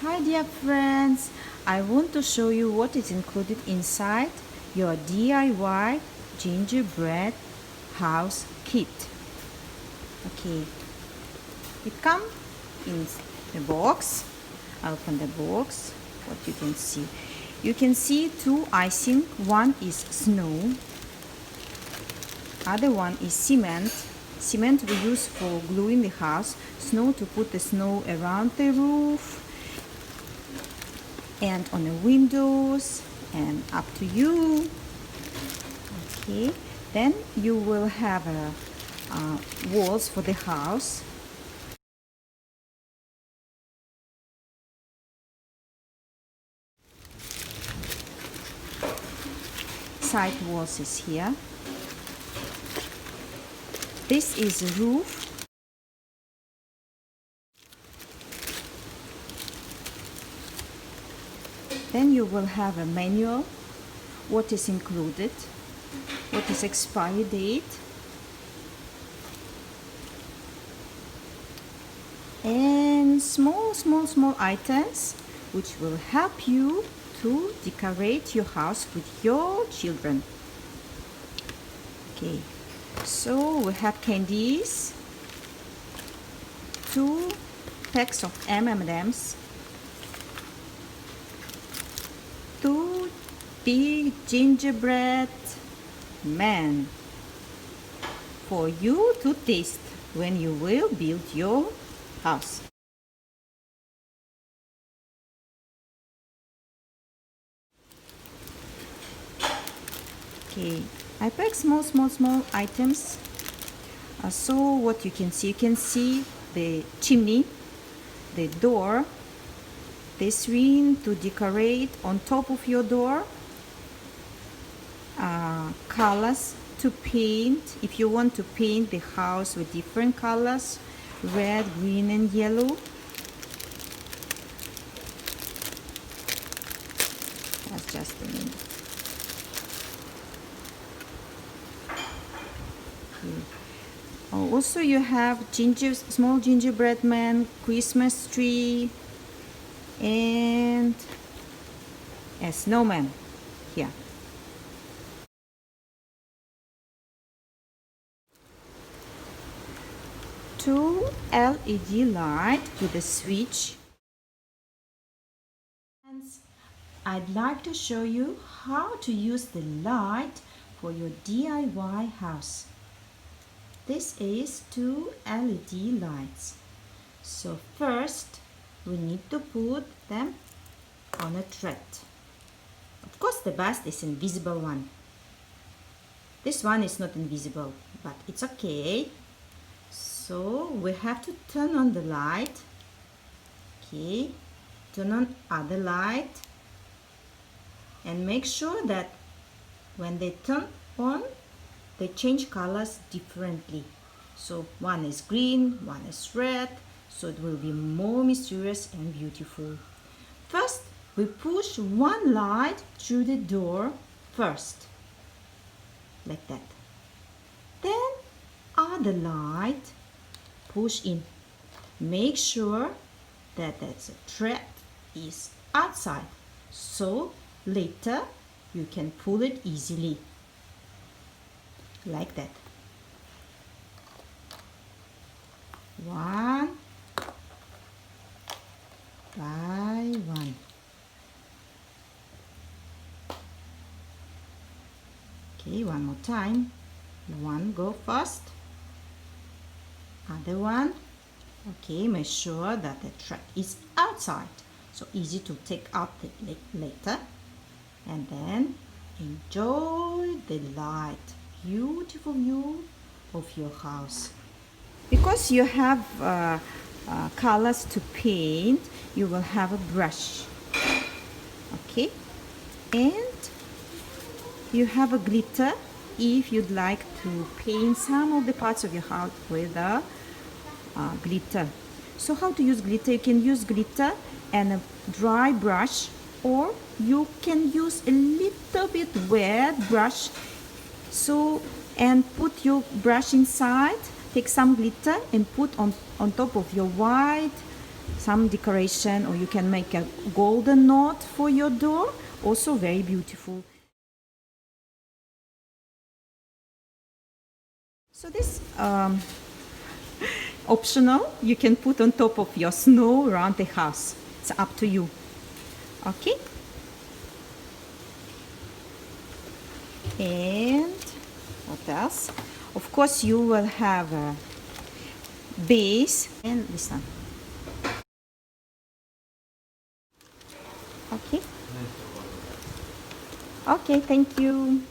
Hi dear friends, I want to show you what is included inside your DIY gingerbread house kit. Okay, it comes in the box. I open the box. What you can see? You can see two icing. One is snow. Other one is cement. Cement we use for gluing the house. Snow to put the snow around the roof and on the windows and up to you. Okay, then you will have walls for the house. Side walls is here. This is the roof. Then you will have a manual, what is included, what is expiry date, and small items which will help you to decorate your house with your children. Okay, so we have candies, 2 packs of M&Ms, 2 big gingerbread men for you to taste when you will build your house. Okay, I pack small items. So what you can see the chimney, the door, the screen to decorate on top of your door, colors to paint if you want to paint the house with different colors, red, green and yellow. That's just a minute. Okay. Also you have small gingerbread man, Christmas tree and a snowman here. Two LED light with a switch. I'd like to show you how to use the light for your DIY house. This is 2 LED lights. So first we need to put them on a thread. Of course the best is invisible one. This one is not invisible, but it's okay. So we have to turn on the light. Okay, turn on other light and make sure that when they turn on, they change colors differently. So one is green, one is red, so it will be more mysterious and beautiful. First, we push one light through the door first, like that. Then other light push in. Make sure that the thread is outside, so later you can pull it easily, like that. One by one. Okay, one more time. One go first, other one. Okay, make sure that the thread is outside, so easy to take out later. And then enjoy the light, beautiful view of your house. Because you have colors to paint, you will have a brush. Okay, and you have a glitter if you'd like to paint some of the parts of your house with a glitter. So how to use glitter? You can use glitter and a dry brush, or you can use a little bit wet brush. So, and put your brush inside, take some glitter and put on top of your white some decoration, or you can make a golden knot for your door. Also very beautiful. So this optional, you can put on top of your snow around the house. It's up to you. Okay. And what else? Of course, you will have a base and this one. Okay. Okay, thank you.